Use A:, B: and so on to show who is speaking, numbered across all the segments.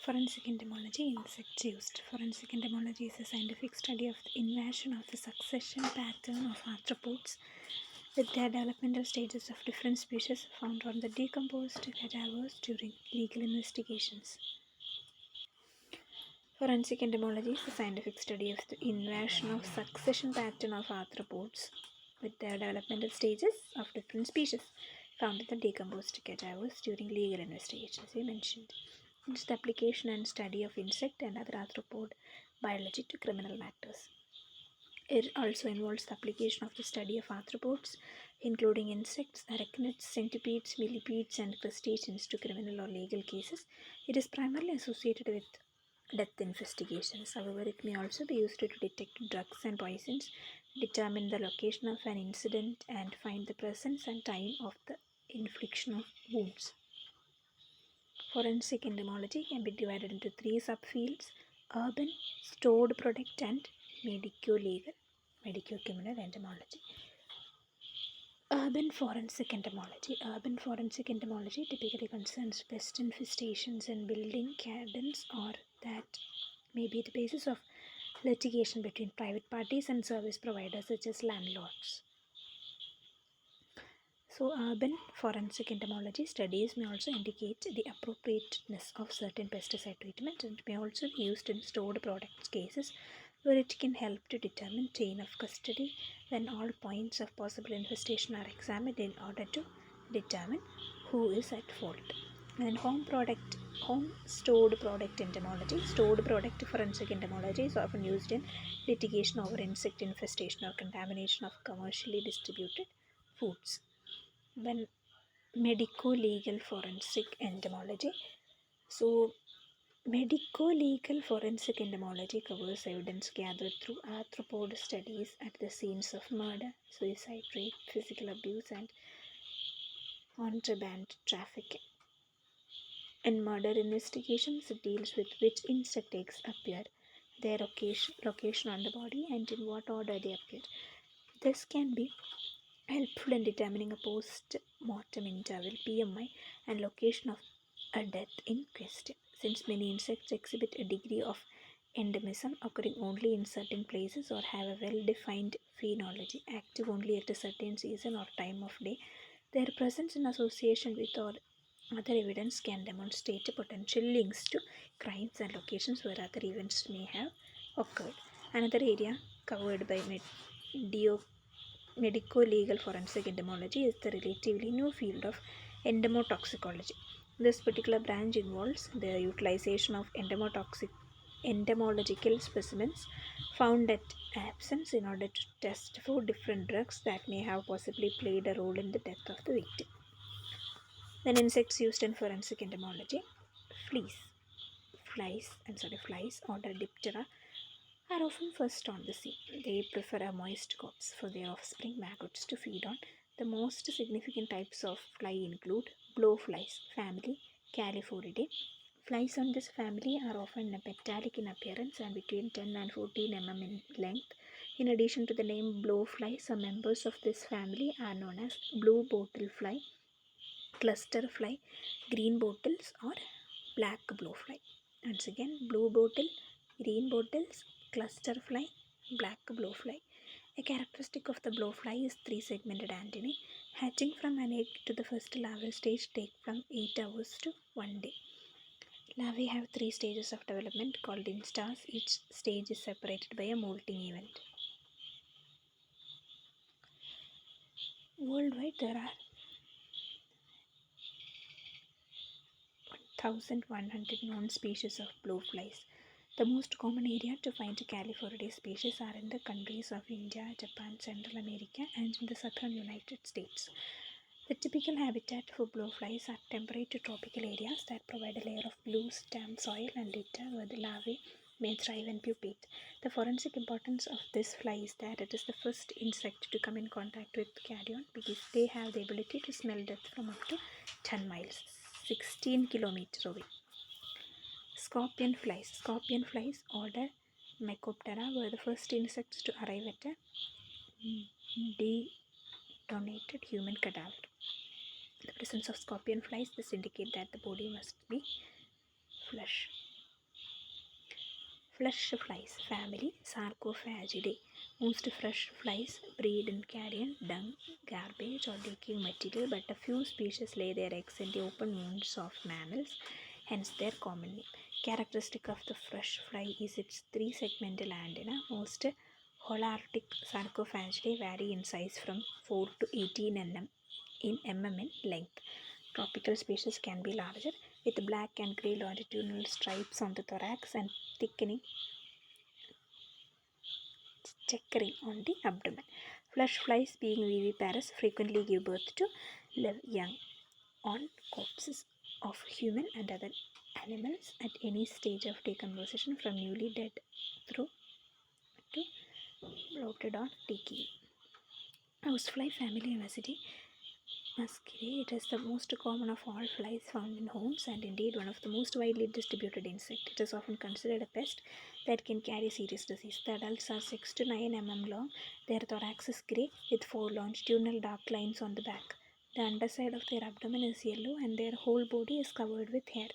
A: Forensic entomology, insects used. Forensic entomology is a scientific study of the invasion of the succession pattern of arthropods with their developmental stages of different species found on the decomposed cadavers during legal investigations. Forensic entomology is the scientific study of the invasion of succession pattern of arthropods with their developmental stages of different species found in the decomposed cadavers during legal investigations, we mentioned. It's the application and study of insect and other arthropod biology to criminal matters. It also involves the application of the study of arthropods, including insects, arachnids, centipedes, millipedes, and crustaceans, to criminal or legal cases. It is primarily associated with death investigations. However, it may also be used to detect drugs and poisons, determine the location of an incident, and find the presence and time of the infliction of wounds. Forensic entomology can be divided into three subfields: urban, stored product, and medico-legal, medico-criminal entomology. Urban forensic entomology. Urban forensic entomology typically concerns pest infestations and building gardens, or that may be the basis of litigation between private parties and service providers such as landlords. So, urban forensic entomology studies may also indicate the appropriateness of certain pesticide treatment and may also be used in stored products cases where it can help to determine chain of custody when all points of possible infestation are examined in order to determine who is at fault. And home stored product entomology. Stored product forensic entomology is often used in litigation over insect infestation or contamination of commercially distributed foods. When medico-legal forensic entomology. So, medico-legal forensic entomology covers evidence gathered through arthropod studies at the scenes of murder, suicide, rape, physical abuse, and contraband trafficking. In murder investigations, it deals with which insect eggs appear, their location on the body, and in what order they appear. This can be helpful in determining a post-mortem interval, PMI, and location of a death in question. Since many insects exhibit a degree of endemism, occurring only in certain places or have a well-defined phenology, active only at a certain season or time of day, their presence in association with or other evidence can demonstrate potential links to crimes and locations where other events may have occurred. Another area covered by medico-legal forensic entomology is the relatively new field of entomotoxicology. This particular branch involves the utilization of entomological specimens found at absence in order to test for different drugs that may have possibly played a role in the death of the victim. Then insects used in forensic entomology. Flies, order Diptera, are often first on the scene. They prefer a moist copse for their offspring maggots to feed on. The most significant types of fly include blowflies, family Calliphoridae. Flies on this family are often metallic in appearance and between 10 and 14 mm in length. In addition to the name blowfly, some members of this family are known as blue bottle fly, cluster fly, green bottles, or black blowfly. Once again, blue bottle, green bottles, cluster fly, black blowfly. A characteristic of the blowfly is three-segmented antennae. Hatching from an egg to the first larval stage take from 8 hours to 1 day. Larvae have 3 stages of development called instars. Each stage is separated by a molting event. Worldwide, there are 1,100 known species of blowflies. The most common area to find Calliphoridae species are in the countries of India, Japan, Central America, and in the southern United States. The typical habitat for blowflies are temperate to tropical areas that provide a layer of loose, damp soil and litter where the larvae may thrive and pupate. The forensic importance of this fly is that it is the first insect to come in contact with carrion because they have the ability to smell death from up to 10 miles, 16 kilometers away. Scorpion flies, order Mecoptera, were the first insects to arrive at a detonated human cadaver. The presence of scorpion flies, this indicate that the body must be flesh. Flesh flies family Sarcophagidae. Most fresh flies breed in carrion, dung, garbage, or decaying material, but a few species lay their eggs in the open wounds of mammals, hence their common name. Characteristic of the fresh fly is its three-segmental antenna. Most holarctic sarcophagidae vary in size from 4 to 18 mm in length. Tropical species can be larger, with black and grey longitudinal stripes on the thorax and thickening checkering on the abdomen. Flesh flies, being viviparous, frequently give birth to live young on corpses of human and other animals at any stage of decomposition, from newly dead through to bloated or decaying. Housefly family Muscidae. It is the most common of all flies found in homes and indeed one of the most widely distributed insects. It is often considered a pest that can carry serious disease. The adults are 6 to 9 mm long. Their thorax is grey with 4 longitudinal dark lines on the back. The underside of their abdomen is yellow and their whole body is covered with hair.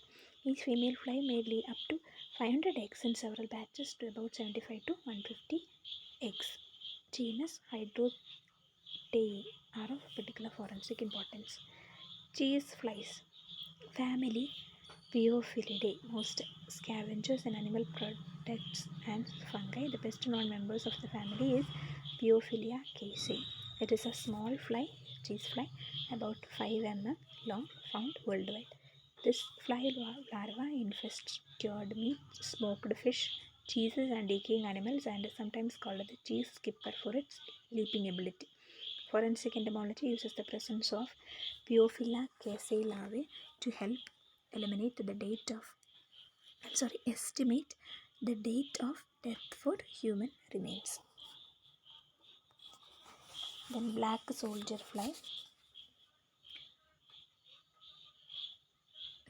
A: Each female fly may lay up to 500 eggs in several batches to about 75 to 150 eggs. Genus Hydrotae are of particular forensic importance. Cheese flies family Piophilidae. Most scavengers and animal products and fungi. The best known members of the family is Piophilia caseae. It is a small fly, cheese fly, about 5 mm long, found worldwide. This fly larva infests cured meat, smoked fish, cheeses, and decaying animals, and is sometimes called the cheese skipper for its leaping ability. Forensic entomology uses the presence of Piophila caseae larvae to help estimate the date of death for human remains. Then black soldier fly,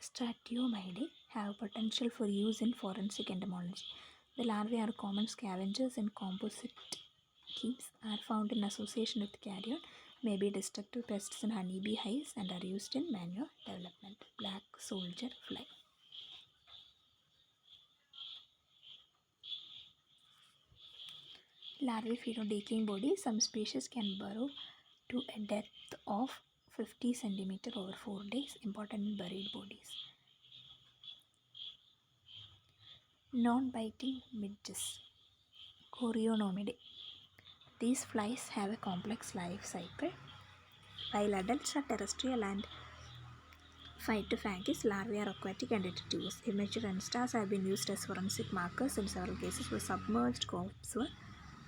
A: Stratiomidae, have potential for use in forensic entomology. The larvae are common scavengers in composite keeps, are found in association with carrion, may be destructive pests in honeybee hives, and are used in manure development. Black soldier fly. Larvae feed on decaying bodies. Some species can burrow to a depth of 50 cm over 4 days, important in buried bodies. Non-biting midges, Corionomidae. These flies have a complex life cycle. While adults are terrestrial and phytophagous, larvae are aquatic and deciduous. Immature instars have been used as forensic markers. In several cases where submerged corpses were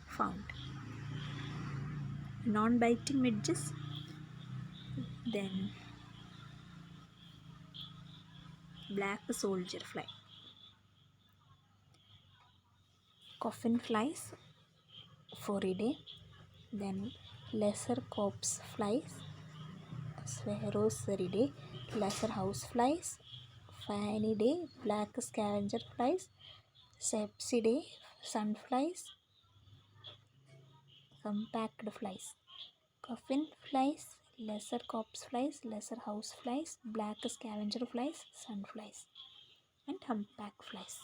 A: found. Non-biting midges. Then black soldier fly. Coffin flies, Phoridae. Then lesser corpse flies, Sphaeroceridae. Lesser house flies, Phanidae. Black scavenger flies, Sepsidae. Sunflies, compact flies. Coffin flies, lesser corpse flies, lesser house flies, black scavenger flies, sunflies, and humpback flies.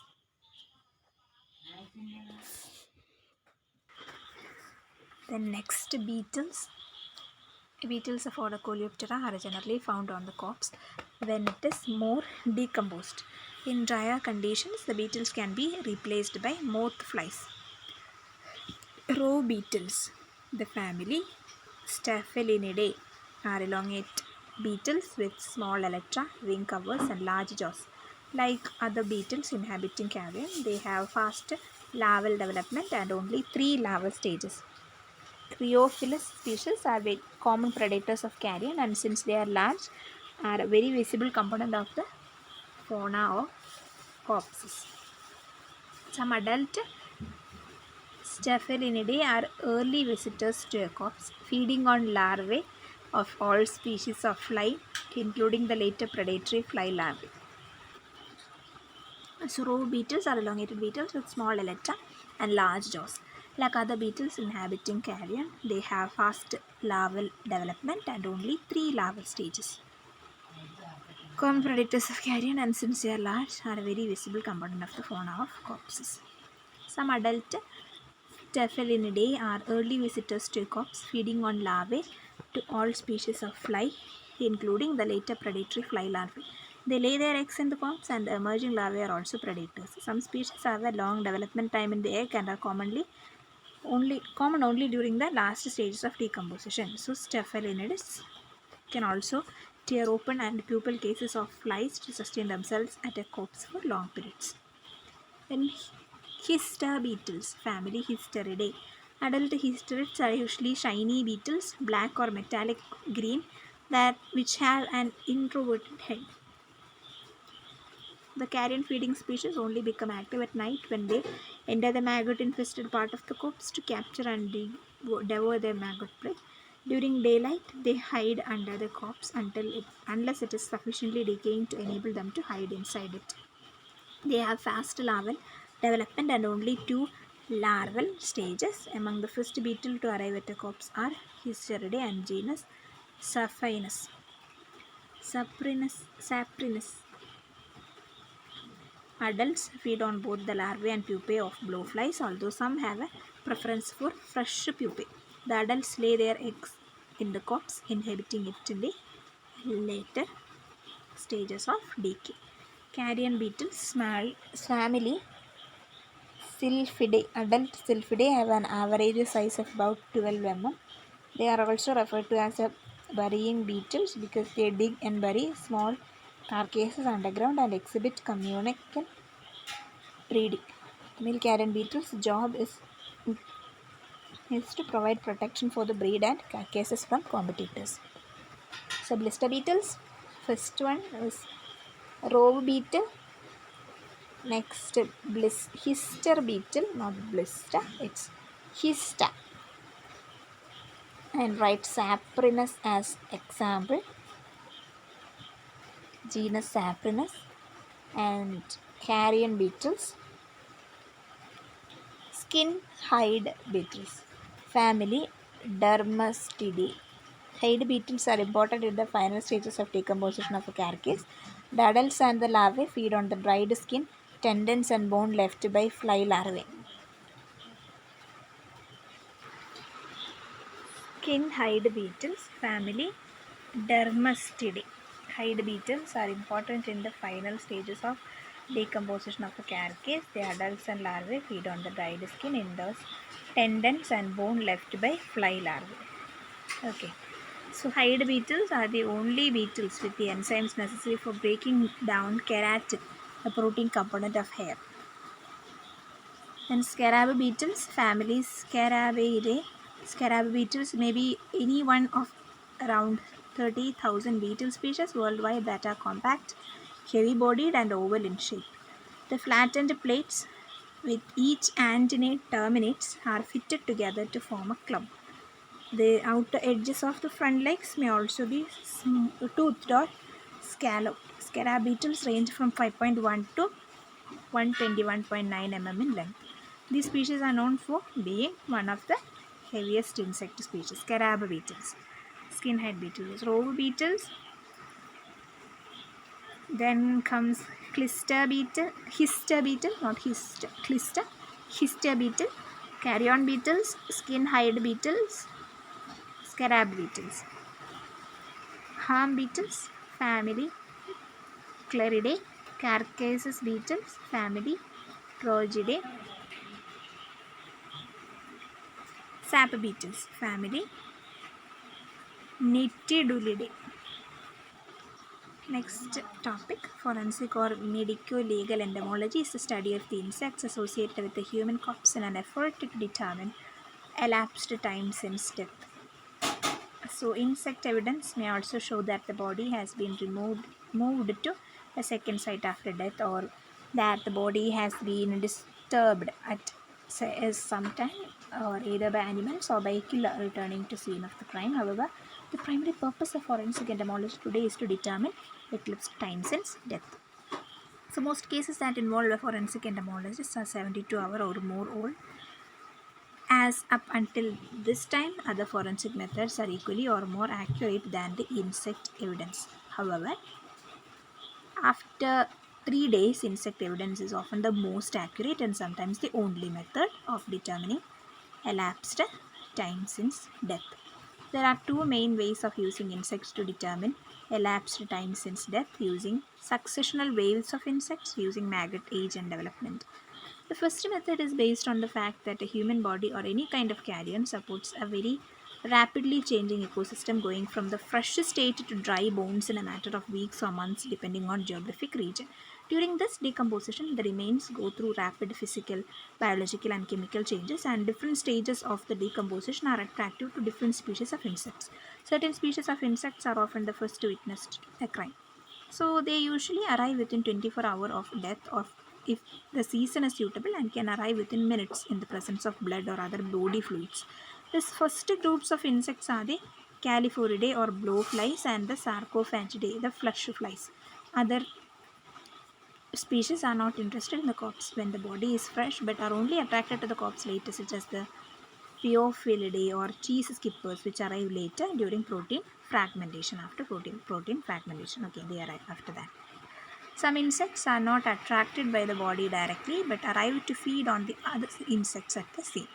A: Then next, beetles. Beetles of order Coleoptera are generally found on the corpse when it is more decomposed. In drier conditions, the beetles can be replaced by moth flies. Row beetles, the family Staphylinnidae, are elongate beetles with small elytra, wing covers, and large jaws. Like other beetles inhabiting carrion, they have fast larval development and only 3 larval stages. Criophilus species are very common predators of carrion, and since they are large, are a very visible component of the fauna of corpses. Some adult Staphylinnidae are early visitors to a corpse, feeding on larvae of all species of fly, including the later predatory fly larvae. So, row beetles are elongated beetles with small elytra and large jaws. Like other beetles inhabiting carrion, they have fast larval development and only 3 larval stages. Common predators of carrion, and since they are large, are a very visible component of the fauna of corpses. Some adult Staphylidae are early visitors to crops, feeding on larvae to all species of fly, including the later predatory fly larvae. They lay their eggs in the crops, and the emerging larvae are also predators. Some species have a long development time in the egg and are common only during the last stages of decomposition. So, Staphylidae can also tear open and pupal cases of flies to sustain themselves at a corpse for long periods. Then Hister beetles, family Histeridae. Adult histerids are usually shiny beetles, black or metallic green, which have an introverted head. The carrion feeding species only become active at night when they enter the maggot infested part of the corpse to capture and devour their maggot prey. During daylight, they hide under the corpse unless it is sufficiently decaying to enable them to hide inside it. They have fast larval development and only two larval stages. Among the first beetle to arrive at a corpse are Histeridae and genus Saprinus. Saprinus. Adults feed on both the larvae and pupae of blowflies, although some have a preference for fresh pupae. The adults lay their eggs in the corpse, inhabiting it in the later stages of decay. Carrion beetles, family Sylphidae. Adult Sylphidae have an average size of about 12 mm. They are also referred to as burying beetles because they dig and bury small carcasses underground and exhibit communal breeding. Male carrion beetles' job is to provide protection for the breed and carcasses from competitors. So, blister beetles. First one is rove beetle. Next, hister beetle, not blister, it's hister. And write Saprinus as example. Genus Saprinus. And carrion beetles. Skin hide beetles. Family Dermastidae. Hide beetles are important in the final stages of decomposition of a carcass. The adults and the larvae feed on the dried skin, tendons, and bone left by fly larvae. Skin hide beetles, family Dermastidae. Hide beetles are important in the final stages of decomposition of a carcass. The adults and larvae feed on the dried skin, in those tendons, and bone left by fly larvae. Okay. So, hide beetles are the only beetles with the enzymes necessary for breaking down keratin, a protein component of hair. Then, scarab beetles, family Scarabaeidae. Scarab beetles may be any one of around 30,000 beetle species worldwide that are compact, heavy bodied, and oval in shape. The flattened plates with each antennate terminates are fitted together to form a club. The outer edges of the front legs may also be toothed or scalloped. Scarab beetles range from 5.1 to 121.9 mm in length. These species are known for being one of the heaviest insect species. Scarab beetles, skinhead beetles, rove beetles. Then comes hister beetle, not hister beetle, carrion beetles, skin hide beetles, scarab beetles. Harm beetles, family Claridae. Carcassus beetles, family Trogidae. Sap beetles, family Nitidulidae. Next topic, forensic or medico-legal entomology is the study of the insects associated with the human corpse in an effort to determine elapsed time since death. So, insect evidence may also show that the body has been moved to a second site after death, or that the body has been disturbed at some time, or either by animals or by a killer returning to scene of the crime. However, the primary purpose of forensic entomology today is to determine elapsed time since death. So, most cases that involve a forensic entomologist are 72 hours or more old. As up until this time, other forensic methods are equally or more accurate than the insect evidence. However, after 3 days insect evidence is often the most accurate and sometimes the only method of determining elapsed time since death. There are two main ways of using insects to determine elapsed time since death: using successional waves of insects, using maggot age and development. The first method is based on the fact that a human body or any kind of carrion supports a very rapidly changing ecosystem, going from the fresh state to dry bones in a matter of weeks or months depending on geographic region. During this decomposition, the remains go through rapid physical, biological and chemical changes, and different stages of the decomposition are attractive to different species of insects. Certain species of insects are often the first to witness a crime. So they usually arrive within 24 hours of death, or if the season is suitable, and can arrive within minutes in the presence of blood or other body fluids. These first groups of insects are the Calliphoridae or blowflies and the Sarcophagidae, the flush flies. Other species are not interested in the corpse when the body is fresh, but are only attracted to the corpse later, such as the Pheophilidae or cheese skippers, which arrive later during protein fragmentation. After protein fragmentation, okay, they arrive after that. Some insects are not attracted by the body directly but arrive to feed on the other insects at the same.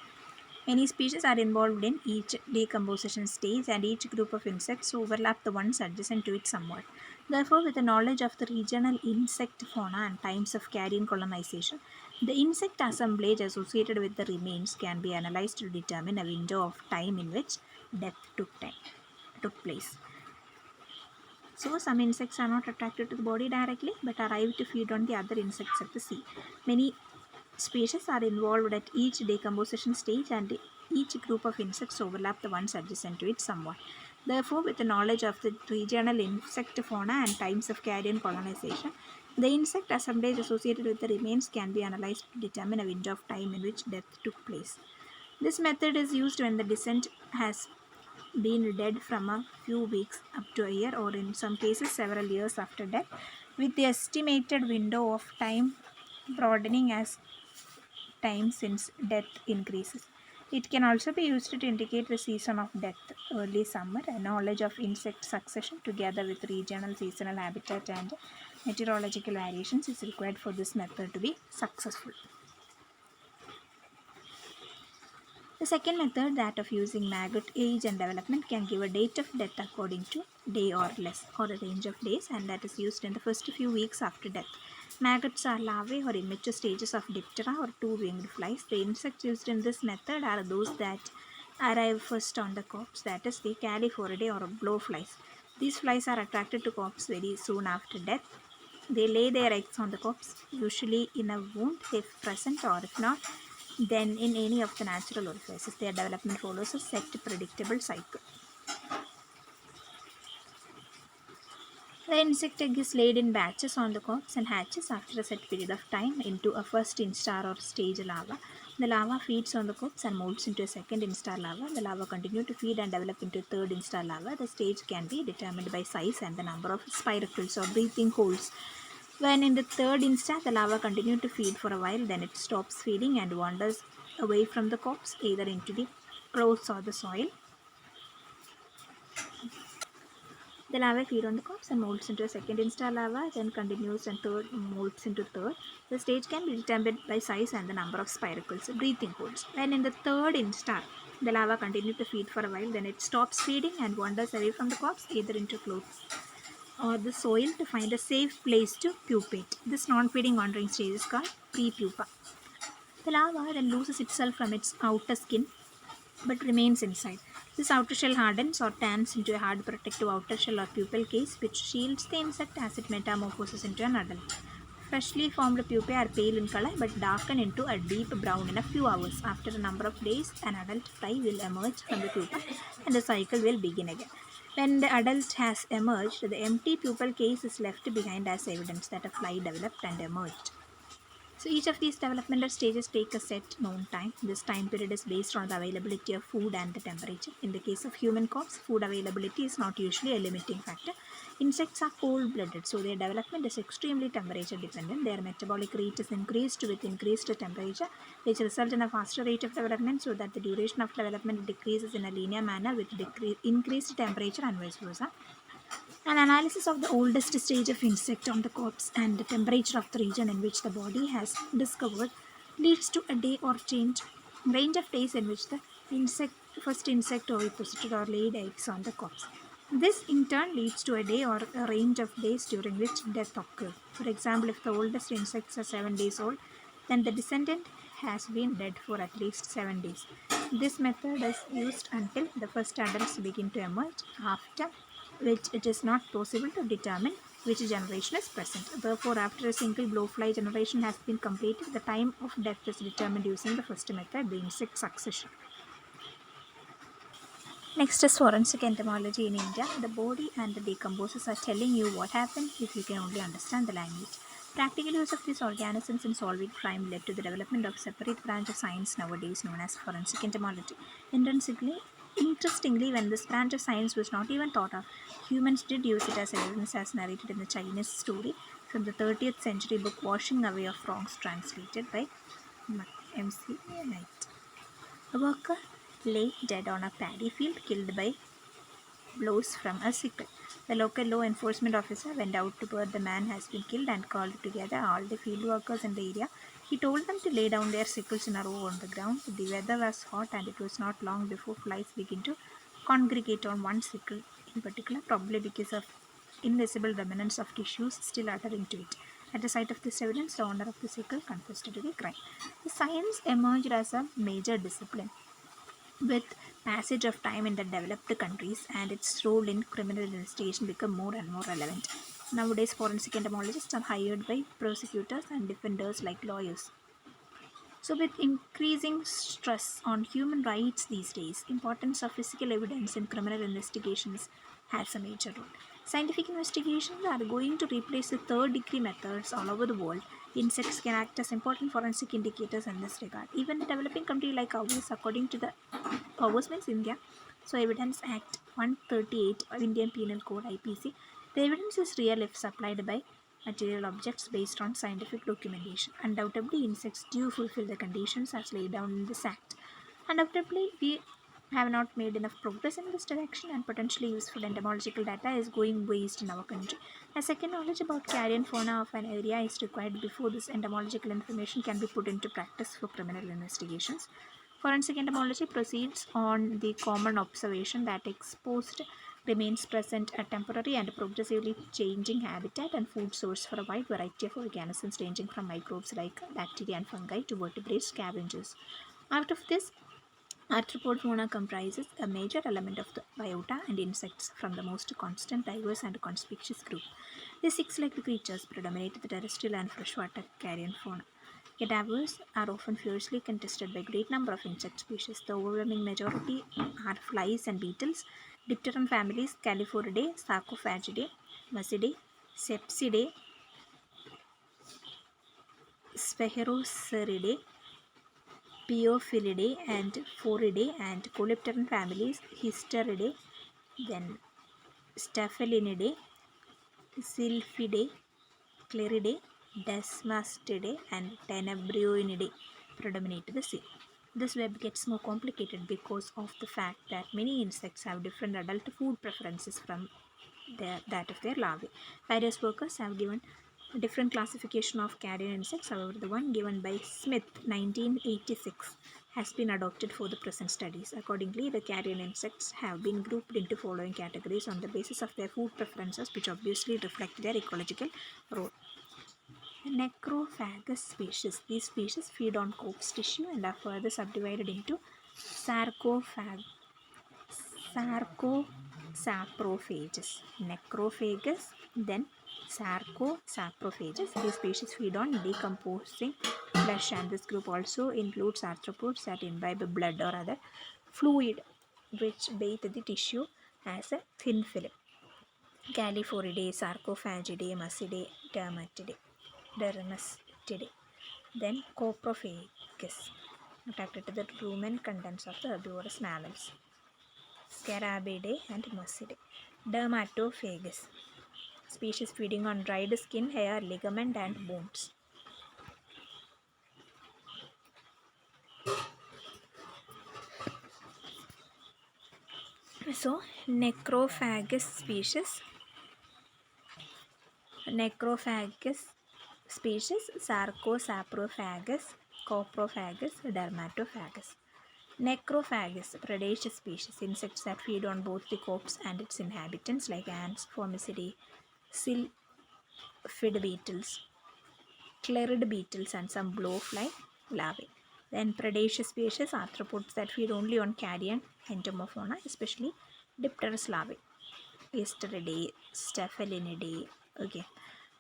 A: Many species are involved in each decomposition stage, and each group of insects overlap the ones adjacent to it somewhat. Therefore, with the knowledge of the regional insect fauna and times of carrion colonization, the insect assemblage associated with the remains can be analyzed to determine a window of time in which death took place. So, some insects are not attracted to the body directly but arrive to feed on the other insects at the sea. Many species are involved at each decomposition stage, and each group of insects overlap the ones adjacent to it somewhat. Therefore, with the knowledge of the regional insect fauna and times of carrion colonization, the insect assemblage associated with the remains can be analyzed to determine a window of time in which death took place. This method is used when the descent has been dead from a few weeks up to a year, or in some cases several years after death, with the estimated window of time broadening as time since death increases. It can also be used to indicate the season of death, early summer. A knowledge of insect succession together with regional seasonal habitat and meteorological variations is required for this method to be successful. The second method, that of using maggot age and development, can give a date of death according to day or less, or a range of days, and that is used in the first few weeks after death. Maggots are larvae or immature stages of Diptera or two-winged flies. The insects used in this method are those that arrive first on the corpse, that is the Calliphoridae or blowflies. These flies are attracted to corpse very soon after death. They lay their eggs on the corpse, usually in a wound if present, or if not, then in any of the natural orifices. Their development follows a set predictable cycle. The insect egg is laid in batches on the corpse and hatches after a set period of time into a first instar or stage larva. The larva feeds on the corpse and molts into a second instar larva. The larva continue to feed and develop into a third instar larva. The stage can be determined by size and the number of spiracles or breathing holes. When in the third instar, the larva continues to feed for a while, then it stops feeding and wanders away from the corpse, either into the clothes or the soil. The larvae feed on the corpse and molts into a second instar larva, then continues and third molts into third. The stage can be determined by size and the number of spiracles, breathing holes. When in the third instar, the larva continues to feed for a while, then it stops feeding and wanders away from the corpse, either into clothes or the soil, to find a safe place to pupate. This non-feeding wandering stage is called prepupa. The larva then loses itself from its outer skin but remains inside. This outer shell hardens or tans into a hard protective outer shell or pupal case which shields the insect as it metamorphoses into an adult. Freshly formed pupae are pale in color but darken into a deep brown in a few hours. After a number of days, an adult fly will emerge from the pupa and the cycle will begin again. When the adult has emerged, the empty pupal case is left behind as evidence that a fly developed and emerged. So each of these developmental stages take a set known time. This time period is based on the availability of food and the temperature. In the case of human corpse, food availability is not usually a limiting factor. Insects are cold-blooded, so their development is extremely temperature dependent. Their metabolic rate is increased with increased temperature, which result in a faster rate of development, so that the duration of development decreases in a linear manner with increased temperature and vice versa. An analysis of the oldest stage of insect on the corpse and the temperature of the region in which the body has discovered leads to a day or range of days in which the insect first insect oviposited or laid eggs on the corpse. This in turn leads to a day or a range of days during which death occurred. For example, if the oldest insects are 7 days old, then the descendant has been dead for at least 7 days. This method is used until the first adults begin to emerge, after which it is not possible to determine which generation is present. Therefore, after a single blowfly generation has been completed, the time of death is determined using the first method, the insect succession. Next is forensic entomology in India. The body and the decomposers are telling you what happened if you can only understand the language. Practical use of these organisms in solving crime led to the development of a separate branch of science nowadays known as forensic entomology. Interestingly, when this branch of science was not even thought of, humans did use it as evidence as narrated in the Chinese story from the 30th century book Washing Away of Wrongs, translated by M.C. Knight. A worker lay dead on a paddy field, killed by blows from a sickle. The local law enforcement officer went out to where the man has been killed and called together all the field workers in the area. He told them to lay down their sickles in a row on the ground. The weather was hot and it was not long before flies began to congregate on one sickle in particular, probably because of invisible remnants of tissues still adhering to it. At the sight of this evidence, the owner of the sickle confessed to the crime. The science emerged as a major discipline with passage of time in the developed countries, and its role in criminal investigation become more and more relevant. Nowadays, forensic entomologists are hired by prosecutors and defenders like lawyers. So, with increasing stress on human rights these days, importance of physical evidence in criminal investigations has a major role. Scientific investigations are going to replace the third degree methods all over the world. Insects can act as important forensic indicators in this regard. Even a developing country like ours, according to the ours means India, so Evidence Act 138 of Indian Penal Code IPC, the evidence is real if supplied by material objects based on scientific documentation. Undoubtedly, insects do fulfill the conditions as laid down in this act. Undoubtedly, we have not made enough progress in this direction, and potentially useful entomological data is going waste in our country. A second knowledge about carrion fauna of an area is required before this entomological information can be put into practice for criminal investigations. Forensic entomology proceeds on the common observation that exposed remains present a temporary and progressively changing habitat and food source for a wide variety of organisms ranging from microbes like bacteria and fungi to vertebrate scavengers. Out of this, arthropod fauna comprises a major element of the biota and insects from the most constant, diverse and conspicuous group. These six-legged creatures predominate the terrestrial and freshwater carrion fauna. Cadavers are often fiercely contested by a great number of insect species. The overwhelming majority are flies and beetles. Dipteran families Calliphoridae, Sarcophagidae, Musidae, Sepsidae, Sphaeroceridae, Piophilidae and Phoridae, and Coleopteran families Histeridae, then Staphylinidae, Sylphidae, Cleridae, Desmastidae, and Tenebrioinidae predominate the sea. This web gets more complicated because of the fact that many insects have different adult food preferences from that of their larvae. Various workers have given a different classification of carrion insects. However, the one given by Smith 1986 has been adopted for the present studies. Accordingly, the carrion insects have been grouped into following categories on the basis of their food preferences, which obviously reflect their ecological role. Necrophagous species. These species feed on corpse tissue and are further subdivided into sarcophagus, sarcosaprophages. Necrophagous, then sarcosaprophages. These species feed on decomposing flesh, and this group also includes arthropods that imbibe blood or other fluid which bathe the tissue as a thin film. Calliphoridae, Sarcophagidae, Musidae, Dermastidae. Then Coprophagus, attracted to the rumen contents of the herbivorous mammals. Scarabidae and Musidae. Dermatophagus, species feeding on dried skin, hair, ligament and bones. So, necrophagous species Necrophagus species: Sarcosaprophagus, Coprophagus, Dermatophagus. Necrophagus: predaceous species, insects that feed on both the corpse and its inhabitants like ants, Formicidae, sylphid beetles, clerid beetles, and some blowfly larvae. Then predaceous species: arthropods that feed only on carrion entomofauna, especially Dipterus larvae, Asteridae, Staphylinnidae. Okay.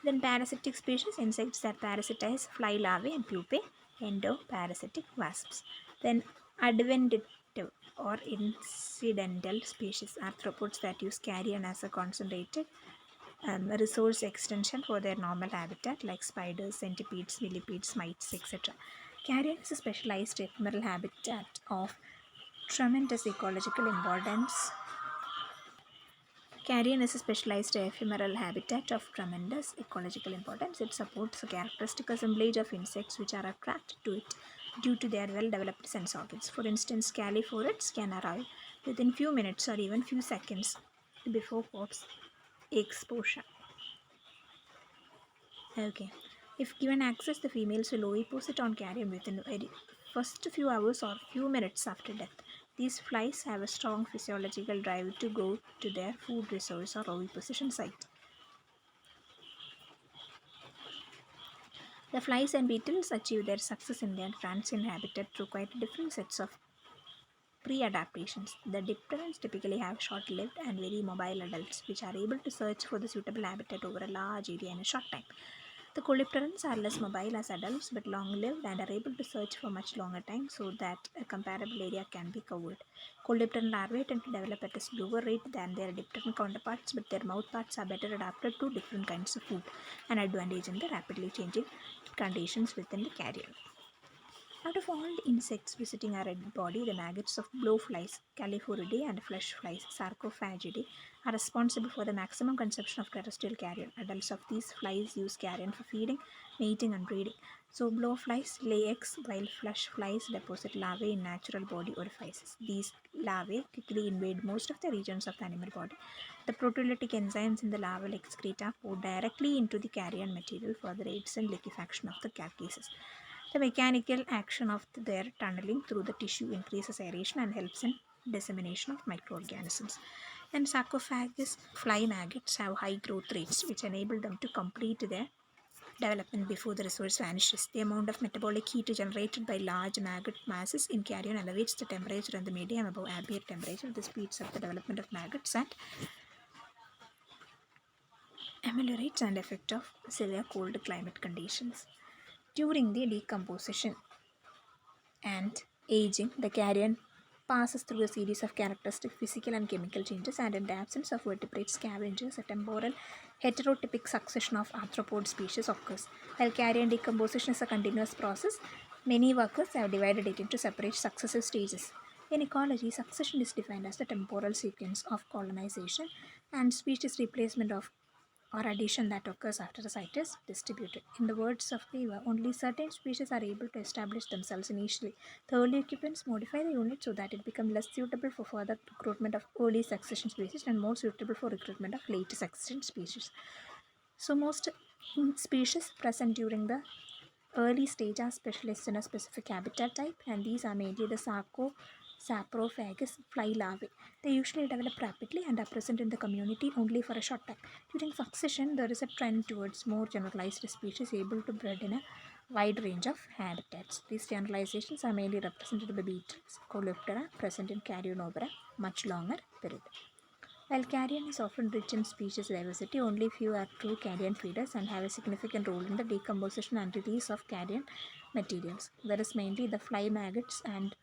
A: Then parasitic species: insects that parasitize fly larvae and pupae, endoparasitic wasps. Then adventitive or incidental species: arthropods that use carrion as a concentrated resource extension for their normal habitat, like spiders, centipedes, millipedes, mites, etc. Carrion is a specialized ephemeral habitat of tremendous ecological importance. Carrion is a specialized ephemeral habitat of tremendous ecological importance. It supports a characteristic assemblage of insects which are attracted to it due to their well-developed sense organs. For instance, calliphorids can arrive within few minutes or even few seconds before corpse exposure. Okay. If given access, the females will oviposit on carrion within the very first few hours or few minutes after death. These flies have a strong physiological drive to go to their food resource or oviposition site. The flies and beetles achieve their success in their transient habitat through quite different sets of pre-adaptations. The dipterans typically have short-lived and very mobile adults which are able to search for the suitable habitat over a large area in a short time. The colipterans are less mobile as adults but long-lived and are able to search for much longer time so that a comparable area can be covered. Colipteran larvae tend to develop at a slower rate than their dipteran counterparts, but their mouth parts are better adapted to different kinds of food, an advantage in the rapidly changing conditions within the carrion. Out of all the insects visiting our red body, the maggots of blowflies, Calliphoridae, and flesh flies, Sarcophagidae, are responsible for the maximum consumption of terrestrial carrion. Adults of these flies use carrion for feeding, mating, and breeding. So, blowflies lay eggs while flesh flies deposit larvae in natural body orifices. These larvae quickly invade most of the regions of the animal body. The proteolytic enzymes in the larval excreta pour directly into the carrion material for the aids in liquefaction of the carcasses. The mechanical action of their tunneling through the tissue increases aeration and helps in dissemination of microorganisms. And sarcophagus fly maggots have high growth rates which enable them to complete their development before the resource vanishes. The amount of metabolic heat generated by large maggot masses in carrion elevates the temperature in the medium above ambient temperature. This speeds up the development of maggots and ameliorates an effect of severe cold climate conditions. During the decomposition and aging, the carrion passes through a series of characteristic physical and chemical changes, and in the absence of vertebrate scavengers, a temporal heterotypic succession of arthropod species occurs. While carrion decomposition is a continuous process, many workers have divided it into separate successive stages. In ecology, succession is defined as the temporal sequence of colonization and species replacement of or addition that occurs after a site is distributed. In the words of Weaver, only certain species are able to establish themselves initially. The early occupants modify the unit so that it becomes less suitable for further recruitment of early succession species and more suitable for recruitment of late succession species. So most species present during the early stage are specialists in a specific habitat type, and these are mainly the Sarcophagus fly larvae. They usually develop rapidly and are present in the community only for a short time. During succession, there is a trend towards more generalized species able to breed in a wide range of habitats. These generalizations are mainly represented by beetles, Coleoptera, present in Carrion over a much longer period. While carrion is often rich in species diversity, only few are true carrion feeders and have a significant role in the decomposition and release of carrion materials. Whereas mainly the fly maggots and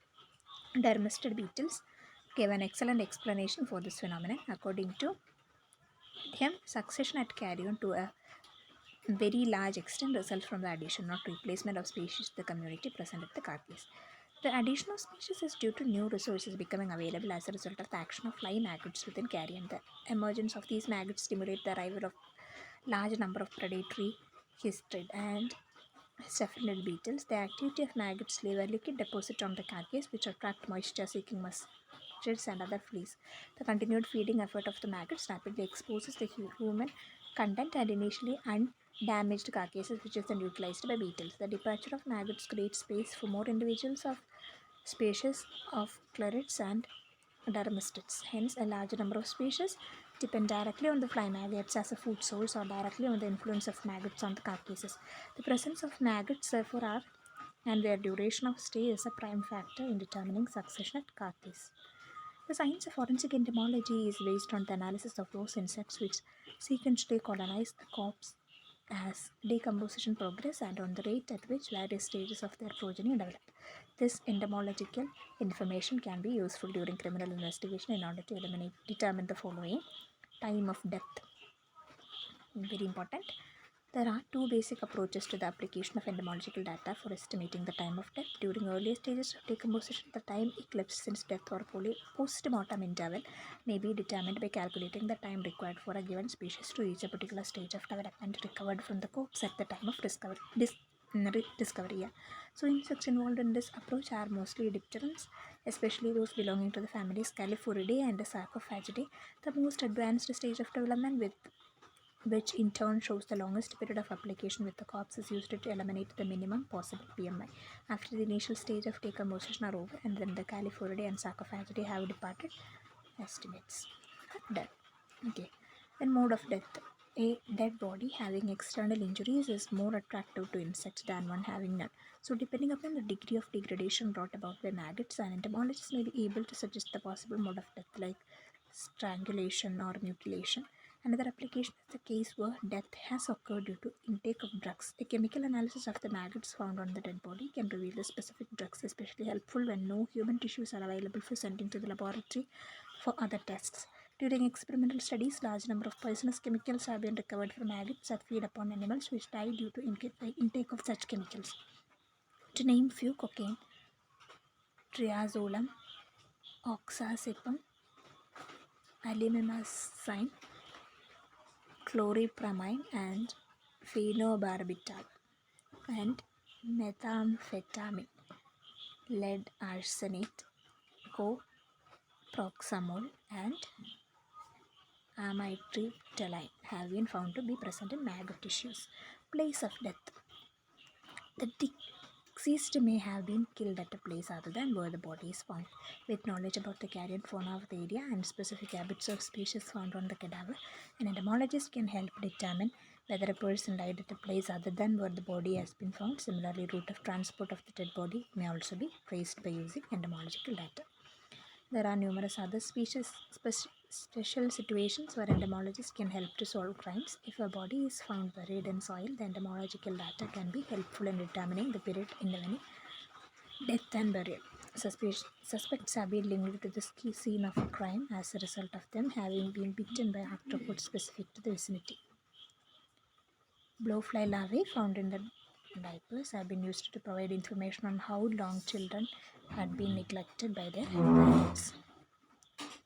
A: dermestid beetles give an excellent explanation for this phenomenon. According to him, succession at carrion to a very large extent results from the addition, not replacement of species the community present at the carcass. The addition of species is due to new resources becoming available as a result of the action of fly maggots within carrion. The emergence of these maggots stimulate the arrival of large number of predatory histrid and staphylinid beetles. The activity of maggots leave a liquid deposit on the carcass which attract moisture-seeking mustards and other fleas. The continued feeding effort of the maggots rapidly exposes the human content and initially undamaged carcasses which is then utilized by beetles. The departure of maggots creates space for more individuals of species of clarids and dermestids. Hence, a larger number of species depend directly on the fly maggots as a food source or directly on the influence of maggots on the carcasses. The presence of maggots, therefore, are and their duration of stay is a prime factor in determining succession at carcass. The science of forensic entomology is based on the analysis of those insects which sequentially colonize the corpse as decomposition progresses and on the rate at which various stages of their progeny develop. This entomological information can be useful during criminal investigation in order to determine the following: time of death, very important. There are two basic approaches to the application of entomological data for estimating the time of death. During earlier stages of decomposition, the time elapsed since death or post-mortem interval may be determined by calculating the time required for a given species to reach a particular stage of development recovered from the corpse at the time of discovery. Yeah. So, insects involved in this approach are mostly dipterans, especially those belonging to the families Calliphoridae and Sarcophagidae, the most advanced stage of development, with which in turn shows the longest period of application with the corpse is used to eliminate the minimum possible BMI. After the initial stage of decomposition are over and when the Calliphoridae and Sarcophagidae have departed, estimates. Death. Okay. Then mode of death. A dead body having external injuries is more attractive to insects than one having none. So depending upon the degree of degradation brought about by maggots, an entomologist may be able to suggest the possible mode of death like strangulation or mutilation. Another application is the case where death has occurred due to intake of drugs. A chemical analysis of the maggots found on the dead body can reveal the specific drugs, especially helpful when no human tissues are available for sending to the laboratory for other tests. During experimental studies, large number of poisonous chemicals have been recovered from maggots that feed upon animals which die due to intake of such chemicals. To name few: cocaine, triazolam, oxazepam, alimimazine, chloripramine, and phenobarbital, and methamphetamine, lead arsenate, coproxamol, and amitriptyline have been found to be present in maggot tissues. Place of death. The deceased may have been killed at a place other than where the body is found. With knowledge about the carrion fauna of the area and specific habits of species found on the cadaver, an entomologist can help determine whether a person died at a place other than where the body has been found. Similarly, route of transport of the dead body may also be traced by using entomological data. There are numerous other special situations where entomologists can help to solve crimes. If a body is found buried in soil, the entomological data can be helpful in determining the period in the death and burial. Suspects have been linked to the scene of a crime as a result of them having been bitten by arthropods specific to the vicinity. Blowfly larvae found in the diapers have been used to provide information on how long children had been neglected by their parents.